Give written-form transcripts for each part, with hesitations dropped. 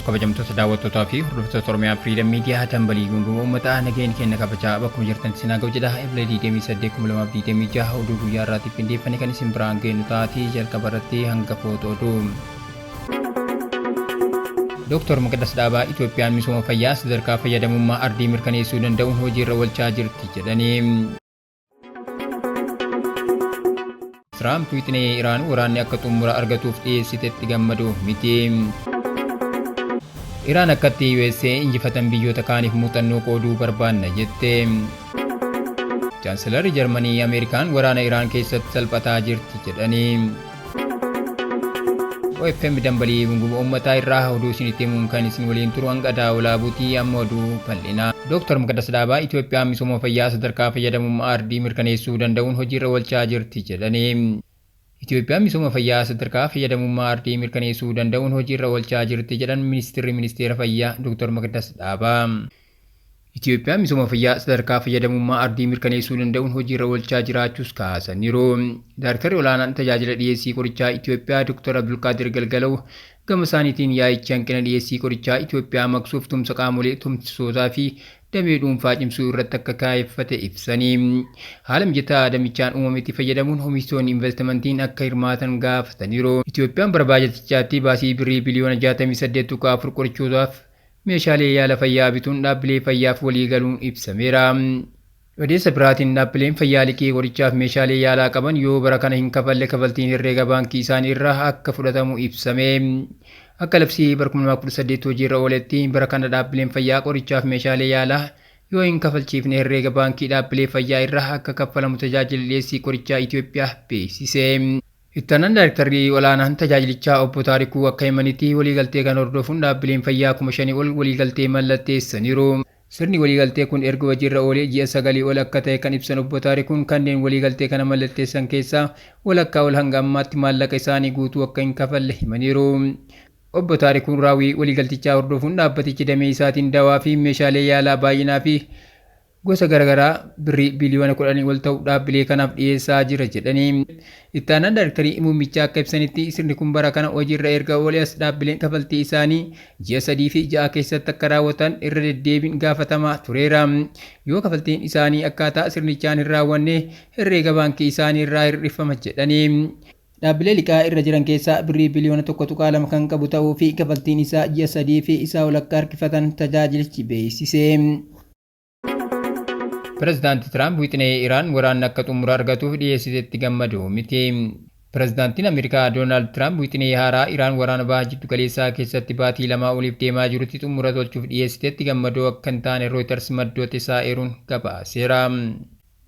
kabajamtoota daawwattootaa fi hordoftoota Oromiyaa Freedom Media dambalii gunguma uummataa nageen kenna kabajaa bakkuma jirtan sinaa ga'u jedha Ebilee 28 oduu guyyaa irraatiif qindeeffame kan isin biraan geenyu taatee jalqaba irratti hanga footoo Dr. Maqdas Dhaabaa Itoophiyaan misooma fayyaa sadarkaa fayyadamummaa ardii mirkaneessuu danda'uun hojiirra oolchaa jirti jedhanii. Trump wixinee Iraan waraanni akka xumura argatuuf dhiyeessitetti gammadu miti. Iraan akkatti USA injifatan biyyoota kaaniif muuxannoo qooduu barbaanna jette. Chaanselarri Jarmanii Ameerikaan waraana Iraan keessatti salphataa jirti jedhanii. OFM dambalii gunguma uummataa irraa oduu isinitti himuun kan isin waliin turu hanga daawulaa buutii amma oduu bal'inaa. Dr. Maqdas Dhaabaa Itoophiyaan misooma fayyaa sadarkaa fayyadamummaa ardii mirkaneessuu danda'uun hojiirra oolchaa jirti jedhanii. Itoophiyaan misooma fayyaa sadarkaa fayyadamummaa ardii mirkaneessuu danda'uun hojiirra oolchaa jirti jedhan ministeera fayyaa Dr. Maqdas Dhaabaa. Itoophiyaan misooma fayyaa sadarkaa fayyadamummaa ardii mirkaneessuu danda'uun hojiirra oolchaa jiraachuus kaasaniiru. Daarektarri olaanaan tajaajila dhiyeessii qorichaa Itoophiyaa Dr. Abdulqaadir Galgalaw gama isaaniitiin yaa'ichi hanqina dhiyeessii qorichaa Itoophiyaa maqsuuf tumsa qaamolee tumsisootaa fi damee dhuunfaa cimsuu irratti akka kaayeffate ibsanii. Haala mijataa damichaan uumametti fayyadamuun oomishtoonni investimentiin akka hirmaatan gaafataniiru. Itoophiyaan bara baajatichaatti baasii birrii biliyoona 68.4 qorichootaaf meeshaalee yaala fayyaa bituun dhaabbilee fayyaaf walii galuun ibsameera. Odeessa biraatiin dhaabbileen fayyaa liqii qorichaaf meeshaalee yaalaa qaban yoo bara kana hin kafalle kafaltiin herreega baankii isaanii irraa akka fudhatamu ibsame. Akka labsii bara 2018 hojiirra ooletti bara kana dhaabbileen fayyaa qorichaaf meeshaalee yaalaa yoo hin kafalchiifne herreega baankii dhaabbilee fayyaa irraa akka kaffalamu tajaajila dhiyeessii qorichaa Itoophiyaa beeksise. Ittaanaan Daarektarri olaanaan tajaajilichaa obbo Taarikuu akka himanitti waliigaltee kan hordofuun dhaabbileen fayyaa 5,000 ol waliigaltee mallatteessaniiru. Sirni waliigaltee kun erga hojiirra oolee ji'a 9 ol akka ta'e kan ibsan obbo Taarikuun kanneen waliigaltee kana mallatteessan keessaa walakkaa ol hanga ammaatti maallaqa isaanii guutuu akka hin kafalle himaniiru. Obbo Taarikuun raawwii waliigaltichaa hordofuun dhaabbatichi damee isaatiin dawaa fi meeshaalee yaalaa baay'inaa fi gosa garaagaraa birrii biliyoona 10 ol ta'u dhaabbilee kanaaf dhiyeessaa jira jedhanii. Ittaanaan Daarektarii muummichaa akka ibsanitti sirni kun bara kana hojiirra erga oolee as dhaabbileen kafaltii isaanii ji'a 3 fi 6 keessatti akka raawwatan irra deddeebiin gaafatamaa tureera. Yoo kafaltiin isaanii akkaataa sirnichaan hin raawwanne herreega baankii isaanii irraa hir'ifama jedhanii. Dhaabbilee liqaa irra jiran keessaa birrii biliyoona 1.2 kan qabu ta'uu fi kafaltiin isaa ji'a 3 fi isaa ol akka harkifatan tajaajilichi beeksise. Pireezidaantii Tiraamp wixinee Iraan waraanni akka xumura argatuuf dhiyeessitetti gammadu miti. Pireezidaantiin Ameerikaa Doonaald Tiraamp wixinee haaraa Iraan waraana baha jiddu galeessaa keessatti baatii 2 oliif deemaa jirutti xumura tolchuuf dhiyeessitetti gammadoo akka hin taane Reuters maddoota isaa eeruun gabaaseera.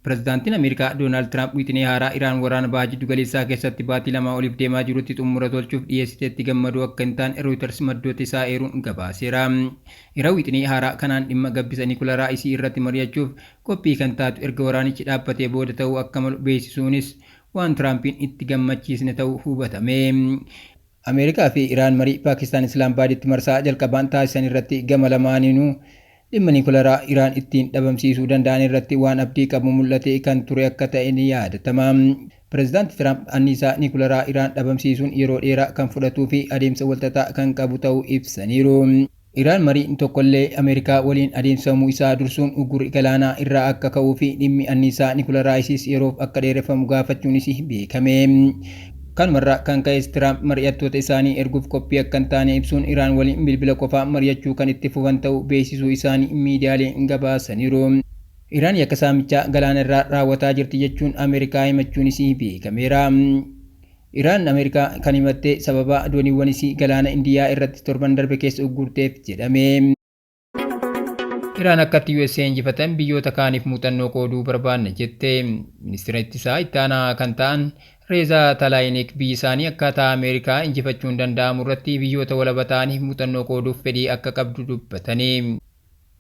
Pireezidaantiin Ameerikaa Doonaald Tiraamp wixinee haaraa Iraan waraana baha jiddu galeessaa keessatti baatii 2 oliif deemaa jirutti xumura tolchuuf dhiyeessitetti gammadoo akka hin taane Reuters maddoota isaa eeruun gabaaseera. Iraan wixinee haaraa kanaan dhimma gabbisa Nikulaa isii irratti mari'achuuf qophii kan taatu erga waraanichi dhaabbatee booda ta'uu akka malu beeksisuunis waan Tiraampiin itti gammachiisne ta'uu hubatame. Ameerikaa fi Iraan marii Paakistaan Islaambaaditti marsaa jalqabaan taasisan irratti gama lamaaniinuu dhimma Nikulaa Iraan ittiin dhabamsiisuu danda'an irratti waan abdii qabu mul'ate kan ture akka ta'e ni yaadatama. Pireezidaantii Tiraamp anniisaa Nikulaa Iraan dhabamsiisuun yeroo dheeraa kan fudhatuu fi adeemsa walxaxaa kan qabu ta'uu ibsaniiru. Iraan marii tokkollee Ameerikaa waliin adeemsifamuu isaa dursuun uggurii galaanaa irraa akka ka'uu fi dhimmi anniisaa Nikulaa yeroof akka dheereffamu gaafachuunis beekame. Kanumarraa kan ka'es Tiraamp mari'attoota isaanii erguuf qophii akka hin taane ibsuun Iraan waliin bilbila qofaa mari'achuu kan itti fufan ta'uu beeksisuu isaanii miidiyaaleen gabaasaniiru. Iraan yakka saamichaa galaana irraa raawwataa jirti jechuun Ameerikaa himachuunis beekameera. Iraan Ameerikaa kan himatte sababa dooniiwwanis galaana Indiyaa irratti torban darbe keessa uggurteef jedhame. Iraan akkatti USA injifatan biyyoota kaaniif muuxannoo qooduu barbaanna jette. Ministeera ittisaa ittaanaa kan ta'an Reezaa Talaayinik biyyi isaanii akkaataa Ameerikaa injifachuun danda'amu irratti biyyoota walaba ta'aniif muuxannoo qooduuf fedhii akka qabdu dubbatanii.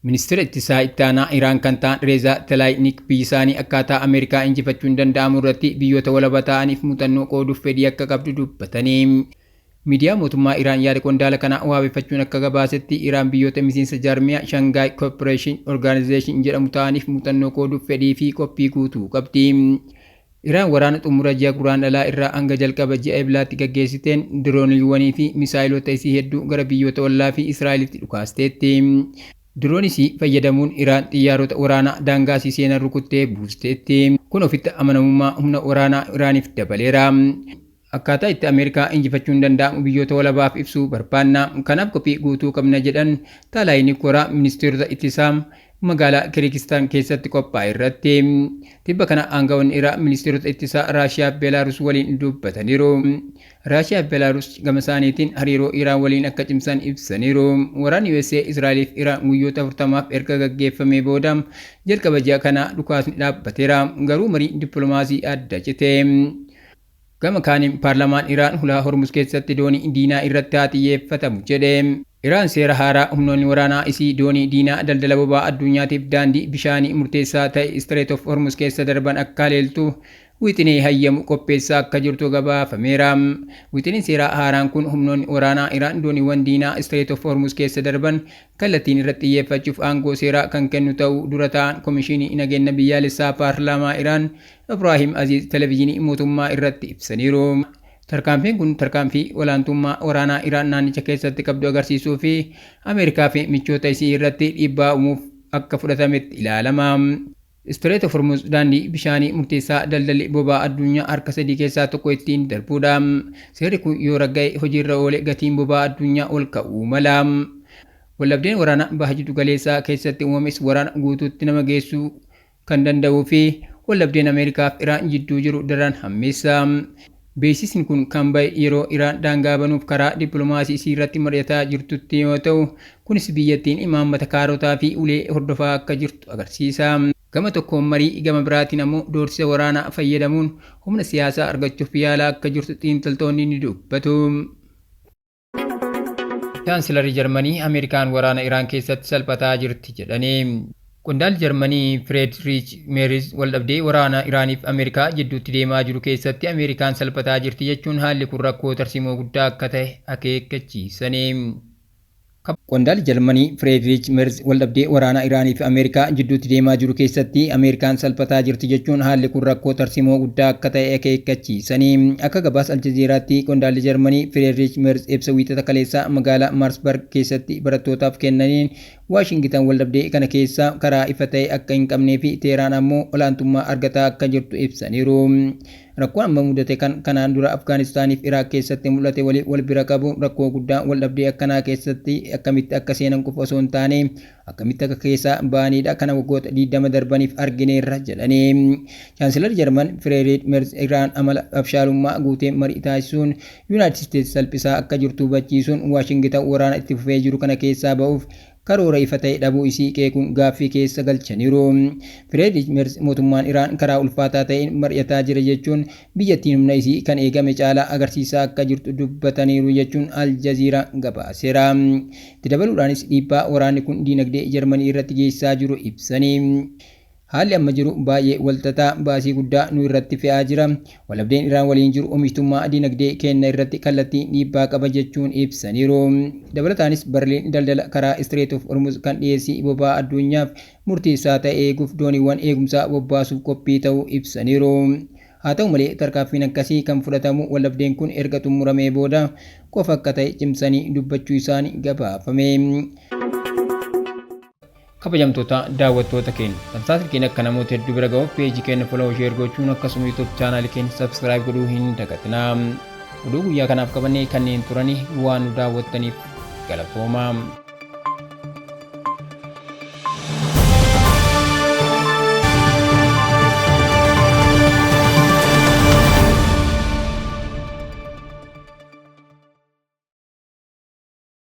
Ministeera ittisaa ittaanaa Iraan kan ta'an Reezaa Talaayinik biyyi isaanii akkaataa Ameerikaa injifachuun danda'amu irratti biyyoota walaba ta'aniif muuxannoo qooduuf fedhii akka qabdu dubbatanii. Miidiyaa mootummaa Iraan yaada qondaala kana waabeffachuun akka gabaasetti Iraan biyyoota miseensa jaarmiyaa Shanghai Cooperation Organization jedhamu ta'aniif muuxannoo qooduuf fedhii fi qophii guutuu qabdi. Iraan waraana xumura ji'a guraandhalaa irraa hanga jalqaba ji'a eblaatti gaggeessiteen dirooniiwwanii fi misaayilota isii hedduu gara biyyoota ollaa fi Israa'elitti dhukaasteetti. Diroonisii fayyadamuun Iraan xiyyaarota waraanaa daangaa isii seenan rukuttee buusteetti. Kun ofitti amanamummaa humna waraanaa Iraaniif dabaleera. Akkaataa itti Ameerikaa injifachuun danda'amu biyyoota walabaaf ibsuu barbaanna. Kanaaf qophii guutuu qabna jedhan Taalaayini Koraa ministeerota ittisaa magaalaa Kirikistaan keessatti qophaa'e irratti. Tibba kana aangawoonni Iraan ministeerota ittisaa Raashiyaa fi Beelaaruus waliin dubbataniiru. Raashiyaa fi Beelaaruus gama isaaniitiin hariiroo Iraan waliin akka cimsan ibsaniiru. Waraanni USA Israa'elii fi Iraan guyyoota 40 erga gaggeeffamee booda jalqaba ji'a kana dhukaasni dhaabbateera. Garuu marii dippiloomaasii adda cite. Gama kaaniin paarlamaan Iraan hulaa Hormuz keessatti doonii diinaa irratti haa xiyyeeffatamu jedhe. Iraan seera haaraa humnoonni waraanaa isii doonii diinaa daldala boba'aa addunyaatiif daandii bishaanii murteessaa ta'e Strait of Hormuz keessa darban akka haleeltu wixinee hayyamu qopheessaa akka jirtu gabaafameera. Wixineen seeraa haaraan kun humnoonni waraanaa Iraan dooniiwwan diinaa Strait of Hormuz keessa darban kallattiin irratti xiyyeeffachuuf aangoo seeraa kan kennu ta'uu dura ta'an Komishinii Nageenya Biyyaalessaa Paarlaamaa Iraan Ibraahim Aziz televezyiinii mootummaa irratti ibsaniiru. Tarkaanfiin kun tarkaanfii olaantummaa waraanaa Iraan naannicha keessatti qabdu agarsiisuu fi Ameerikaa fi michoota isii irratti dhiibbaa uumuuf akka fudhatametti ilaalama. Strait of Hormuz daandii bishaanii murteessaa daldalli boba'aa addunyaa harka 3 keessaa tokko ittiin darbudha. Seerri kun yoo ragga'e hojiirra oole gatiin boba'aa addunyaa ol ka'uu mala. Waldhabdeen waraanaa baha jiddu galeessaa keessatti uumames waraana guutuutti nama geessuu kan danda'uu fi waldhabdeen Ameerikaa fi Iraan jidduu jiru daran hammeessa. Beeksisni kun kan bahe yeroo Iraan daangaa banuuf karaa dippiloomaasii isii irratti mari'ataa jirtutti yoo ta'u, kunis biyyattiin imaammata kaarotaa fi ulee hordofaa akka jirtu agarsiisa. Gama tokkoon marii gama biraatiin ammoo doorsisa waraanaa fayyadamuun humna siyaasaa argachuuf yaalaa akka jirtu xiinxaltoonni ni dubbatu. Chaansilarii Jarmanii Ameerikaan waraana Iraan keessatti salphataa jirti jedhanii. Qondaalli Jarmanii Friedrich Merz waldhabdee waraana Iraaniif Ameerikaa jidduutti deemaa jiru keessatti Ameerikaan salphataa jirti jechuun haalli kun rakkoo tarsiimoo guddaa akka ta'e akeekkachiisanii. Qondaalli Jarmanii Friedrich Merz waldhabdee waraana Iraanii fi Ameerikaa jidduutti deemaa jiru keessatti Ameerikaan salphataa jirti jechuun haalli kun rakkoo tarsiimoo guddaa akka ta'e akeekkachiisanii. Akka gabaasa Aljazeeraatti qondaalli Jarmanii Friedrich Merz ibsa wiixata kaleessaa magaalaa Maarsbarg keessatti barattootaaf kennaniin Waashingitan waldhabdee kana keessa karaa ifa ta'e akka hin qabnee fi Teheraan ammoo olaantummaa argataa akka jirtu ibsaniiru. Rakkoon amma mudate kanaan dura Afgaanistaaniif Iraaq keessatti mul'ate wal bira qabu rakkoo guddaa waldhabdee akkanaa keessatti akkamitti akka seenan qofa osoo hin taane akkamitti akka keessaa baanidha kana waggoota 20 darbaniif argineerra jedhanii. Chaansilar Jarman Friedrich Merz Iraan amala abshaalummaa guutee marii taasisuun Yuunaayitid Isteetsi salphisaa akka jirtu hubachiisuun Waashingitan waraana itti fufee jiru kana keessaa ba'uuf karoora ifa ta'e dhabuu isii qeequun gaaffii keessa galchaniiru. Friedrich Merz mootummaan Iraan karaa ulfaataa ta'een mari'ataa jira jechuun biyyattiin humna isii kan eegame caalaa agarsiisaa akka jirtu dubbataniiru jechuun Aljazeera gabaaseera. Itti dabaluudhaanis dhiibbaa waraanni kun diinagdee Jarmanii irratti geessisaa jiru ibsanii. Haalli amma jiru baay'ee walxaxaa baasii guddaa nu irratti fe'aa jira. Waldhabdeen Iraan waliin jiru oomishtummaa diinagdee keenya irratti kallattii dhiibbaa qaba jechuun ibsaniiru. Dabalataanis Berliin daldala karaa Strait of Hormuz kan dhiyeessii boba'aa addunyaaf murteessaa ta'e eeguuf dooniiwwan eegumsaa bobbaasuuf qophii ta'uu ibsaniiru. Haa ta'u malee tarkaanfiin akkasii kan fudhatamu waldhabdeen kun erga xumuramee booda qofa akka ta'e cimsanii dubbachuu isaanii gabaafame. Kabajamtoota daawwattoota keenya tamsaasni keenya akka namoota hedduu bira ga'uuf peejii keenya follow share gochuun akkasuma YouTube chaanaalii keenya subscribe godhuu hin dagatinaa. Oduu guyyaa kanaaf qabannee kanneen turanii waan nu daawwattaniif galatoomaa.